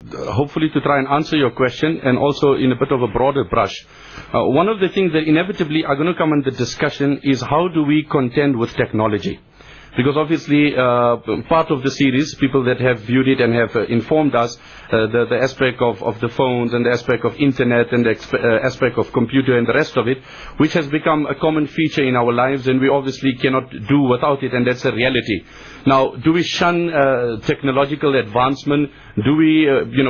Hopefully to try and answer your question, and also in a bit of a broader brush. One of the things that inevitably are going to come in the discussion is how do we contend with technology? Because obviously part of the series, people that have viewed it and have informed us, the aspect of the phones and the aspect of internet and the aspect of computer and the rest of it, which has become a common feature in our lives, and we obviously cannot do without it, and that's a reality. Now, do we shun technological advancement? Do we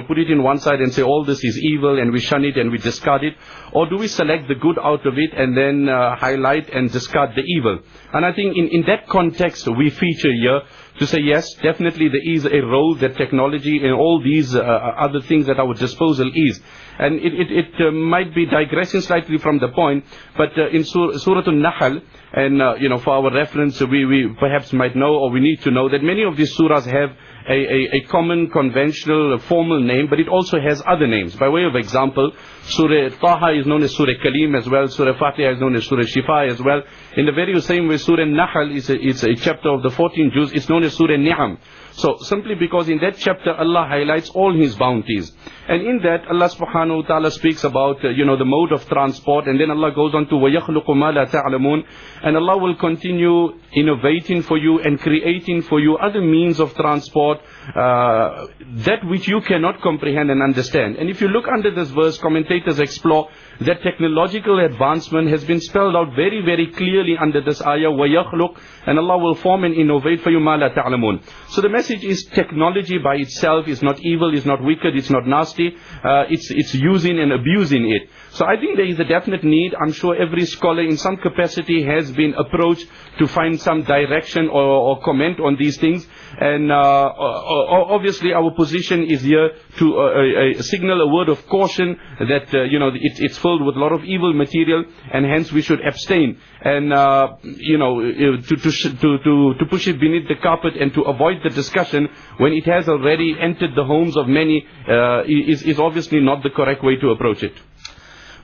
put it in one side and say all this is evil and we shun it and we discard it? Or do we select the good out of it and then highlight and discard the evil? And I think in that context we feature here to say yes, definitely there is a role that technology and all these other things at our disposal is. And it might be digressing slightly from the point, but in Surah Al-Nahl, and for our reference, we perhaps might know, or we need to know, that many of these surahs have a common, conventional, formal name, but it also has other names. By way of example, Surah Taha is known as Surah Kalim as well, Surah Fatiha is known as Surah Shifa as well. In the very same way, Surah Nahl is a chapter of the 14 juz, it's known as Surah Ni'am. So, simply because in that chapter Allah highlights all His bounties. And in that, Allah subhanahu wa ta'ala speaks about, the mode of transport, and then Allah goes on to وَيَخْلُقُ مَا لَا تَعْلَمُونَ, and Allah will continue innovating for you and creating for you other means of transport, that which you cannot comprehend and understand. And if you look under this verse, commentators explore that technological advancement has been spelled out very, very clearly under this ayah, وَيَخْلُقُ, and Allah will form and innovate for you مَا لَا تَعْلَمُونَ. So the message is technology by itself is not evil, is not wicked, it's not nasty, it's using and abusing it. So I think there is a definite need. I'm sure every scholar in some capacity has been approached to find some direction or comment on these things. And obviously our position is here to signal a word of caution that it's filled with a lot of evil material, and hence we should abstain. And to push it beneath the carpet and to avoid the discussion when it has already entered the homes of many is obviously not the correct way to approach it.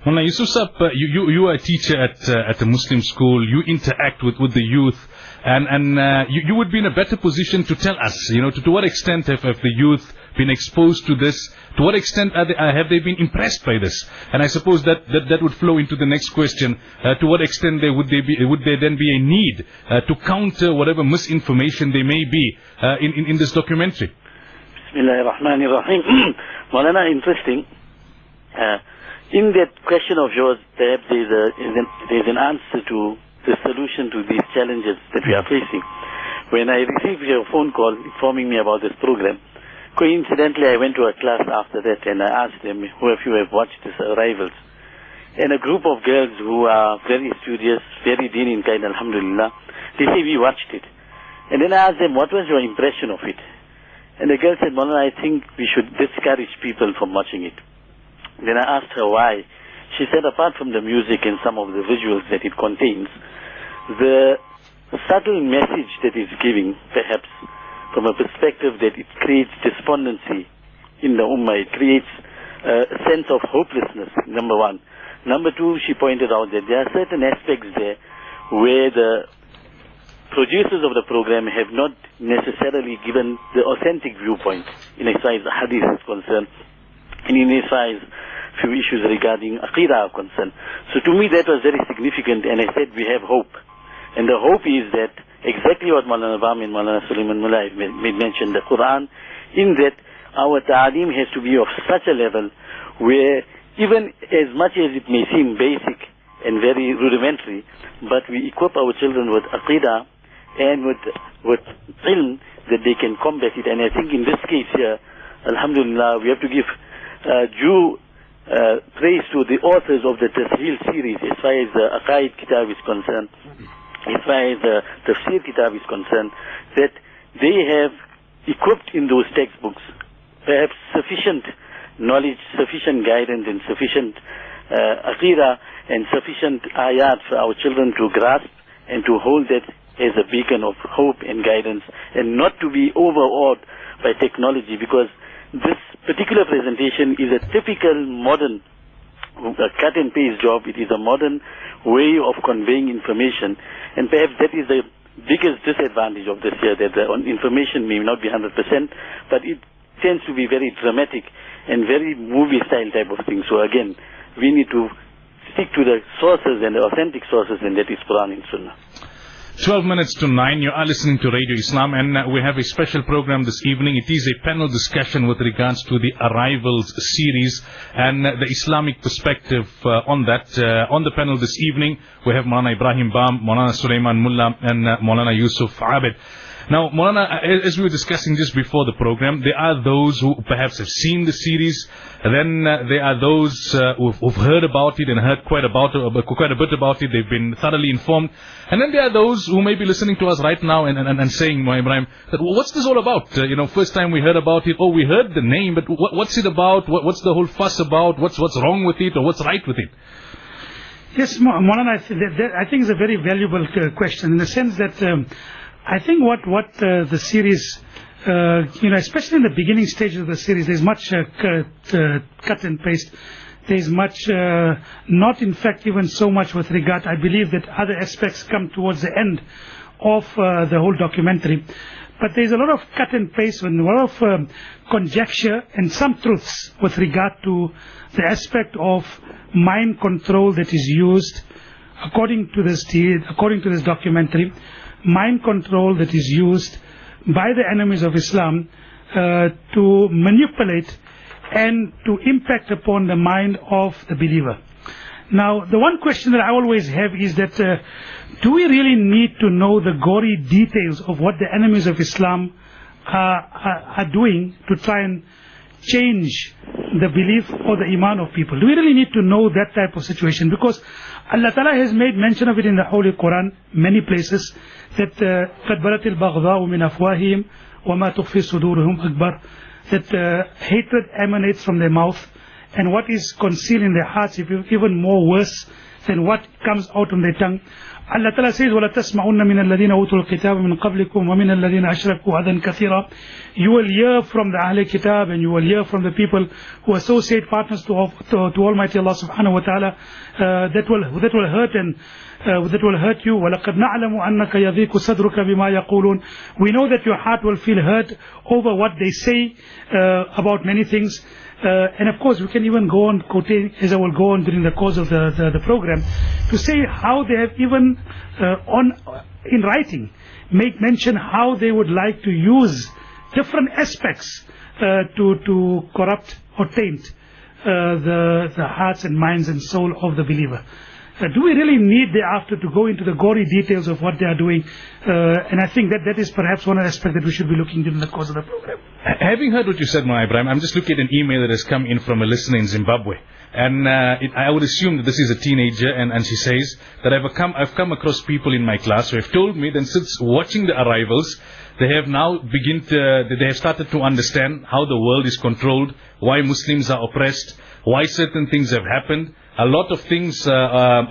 Moola Yusuf, you are a teacher at a Muslim school. You interact with the youth, and you would be in a better position to tell us, to what extent have the youth been exposed to this? To what extent have they been impressed by this? And I suppose that would flow into the next question. To what extent would there then be a need to counter whatever misinformation there may be in this documentary? Ml Ebrahim Bham. Maulana, interesting. In that question of yours, perhaps there's an answer to the solution to these challenges that we are facing. When I received your phone call informing me about this program, coincidentally I went to a class after that and I asked them, who of you have watched this Arrivals? And a group of girls who are very studious, very deen in kind, alhamdulillah, they say we watched it. And then I asked them, what was your impression of it? And the girl said, Maulana, I think we should discourage people from watching it. Then I asked her why. She said apart from the music and some of the visuals that it contains, the subtle message that it's giving, perhaps from a perspective that it creates despondency in the ummah, it creates a sense of hopelessness, number one. Number two, she pointed out that there are certain aspects there where the producers of the program have not necessarily given the authentic viewpoint in as far as the hadith is concerned, and in as far as few issues regarding Aqidah are concerned. So to me that was very significant, and I said we have hope. And the hope is that exactly what Maulana Bham and Maulana Suliman Moola made mention, the Quran, in that our ta'aleem has to be of such a level where even as much as it may seem basic and very rudimentary, but we equip our children with Aqidah and with ilm that they can combat it. And I think in this case here, alhamdulillah, we have to give due praise to the authors of the Tasheel series as far as the Aqaid Kitab is concerned, as far as the Tafsir Kitab is concerned, that they have equipped in those textbooks perhaps sufficient knowledge, sufficient guidance, and sufficient Aqidah and sufficient ayat for our children to grasp and to hold that as a beacon of hope and guidance, and not to be overawed by technology, because this particular presentation is a typical modern cut and paste job. It is a modern way of conveying information, and perhaps that is the biggest disadvantage of this here, that the information may not be 100%, but it tends to be very dramatic and very movie-style type of thing. So again, we need to stick to the sources and the authentic sources, and that is Quran and Sunnah. 12 minutes to 9, you are listening to Radio Islam, and we have a special program this evening. It is a panel discussion with regards to the Arrivals series and the Islamic perspective on that. On the panel this evening, we have Ml Ebrahim Bham, Maulana Suliman, Moola, and Maulana Yusuf Abed. Now, Maulana, as we were discussing just before the program, there are those who perhaps have seen the series, and then there are those who've heard about it and heard quite a bit about it. They've been thoroughly informed. And then there are those who may be listening to us right now and saying, Ml Ebrahim, that, well, what's this all about? First time we heard about it, we heard the name, but what's it about? What's the whole fuss about? What's wrong with it, or what's right with it? Yes, Maulana, I think it's a very valuable question, in the sense that I think what the series, especially in the beginning stages of the series, there's much cut and paste. There's much, not in fact even so much with regard. I believe that other aspects come towards the end of the whole documentary. But there's a lot of cut and paste and a lot of conjecture and some truths with regard to the aspect of mind control that is used according to this documentary. Mind control that is used by the enemies of Islam to manipulate and to impact upon the mind of the believer. Now, the one question that I always have is that do we really need to know the gory details of what the enemies of Islam are doing to try and change the belief or the iman of people? Do we really need to know that type of situation? Because Allah Ta'ala has made mention of it in the Holy Quran, many places, that قَدْ بَلَتِ الْبَغْضَاءُ مِنْ أَفْوَاهِهِمْ وَمَا تُخْفِي صُدُورُهُمْ أَكْبَرُ, that hatred emanates from their mouth, and what is concealed in their hearts is even more worse than what comes out on their tongue. Allah Ta'ala says, وَلَتَسْمَعُنَّ مِنَ الَّذِينَ أُوتُوا الْكِتَابَ مِنْ قَبْلِكُمْ وَمِنَ الَّذِينَ أَشْرَكُوا أَذًى كَثِيرًا. You will hear from the Ahl Kitab, and you will hear from the people who associate partners to Almighty Allah Subhanahu wa Ta'ala, that will hurt and that will hurt you. وَلَقَدْ نَعْلَمُ أَنَّكَ يَضِيقُ صَدْرُكَ بِمَا يَقُولُونَ. We know that your heart will feel hurt over what they say about many things. And of course, we can even go on quoting, as I will go on during the course of the program, to say how they have even in writing make mention how they would like to use different aspects to corrupt or taint the hearts and minds and soul of the believer. Do we really need thereafter to go into the gory details of what they are doing? And I think that is perhaps one aspect that we should be looking during the course of the program. Having heard what you said, Ml Ebrahim, I'm just looking at an email that has come in from a listener in Zimbabwe. And I would assume that this is a teenager, and she says that I've come across people in my class who have told me that since watching the Arrivals, they have now they have started to understand how the world is controlled, why Muslims are oppressed, why certain things have happened. A lot of things, a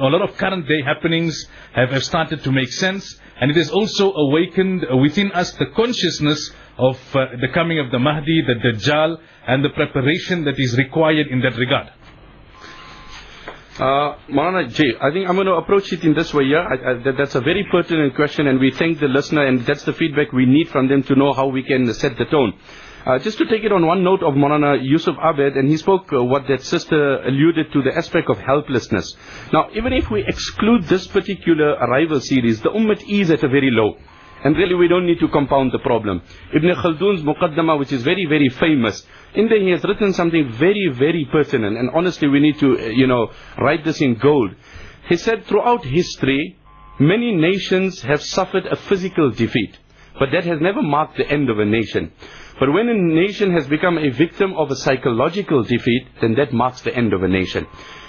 lot of current day happenings have started to make sense, and it has also awakened within us the consciousness of the coming of the Mahdi, the Dajjal, and the preparation that is required in that regard. Maulana J, I think I'm going to approach it in this way. That's a very pertinent question, and we thank the listener, and that's the feedback we need from them to know how we can set the tone. Just to take it on one note of Maulana Yusuf Abed, and he spoke what that sister alluded to, the aspect of helplessness. Now, even if we exclude this particular Arrival series, the Ummah is at a very low. And really we don't need to compound the problem. Ibn Khaldun's Muqaddamah, which is very, very famous, in there he has written something very, very pertinent. And honestly we need to, write this in gold. He said, throughout history, many nations have suffered a physical defeat. But that has never marked the end of a nation. But when a nation has become a victim of a psychological defeat, then that marks the end of a nation.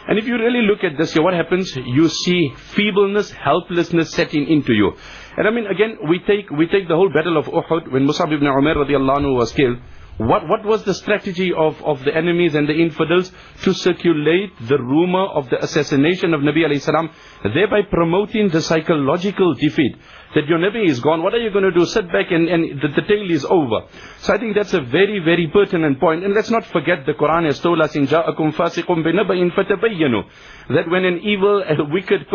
And if you really look at this here, what happens? You see feebleness, helplessness setting into you. And I mean, again, we take the whole battle of Uhud, when Mus'ab ibn Umair radiallahu anhu was killed. What was the strategy of the enemies and the infidels? To circulate the rumor of the assassination of Nabi alayhi salam, thereby promoting the psychological defeat. That your Nabi is gone, what are you going to do? Sit back and the tale is over. So I think that's a very, very pertinent point. And let's not forget, the Quran has told us in Ja'akum fasiqum binaba'in fatabayyanu, that when an evil, a wicked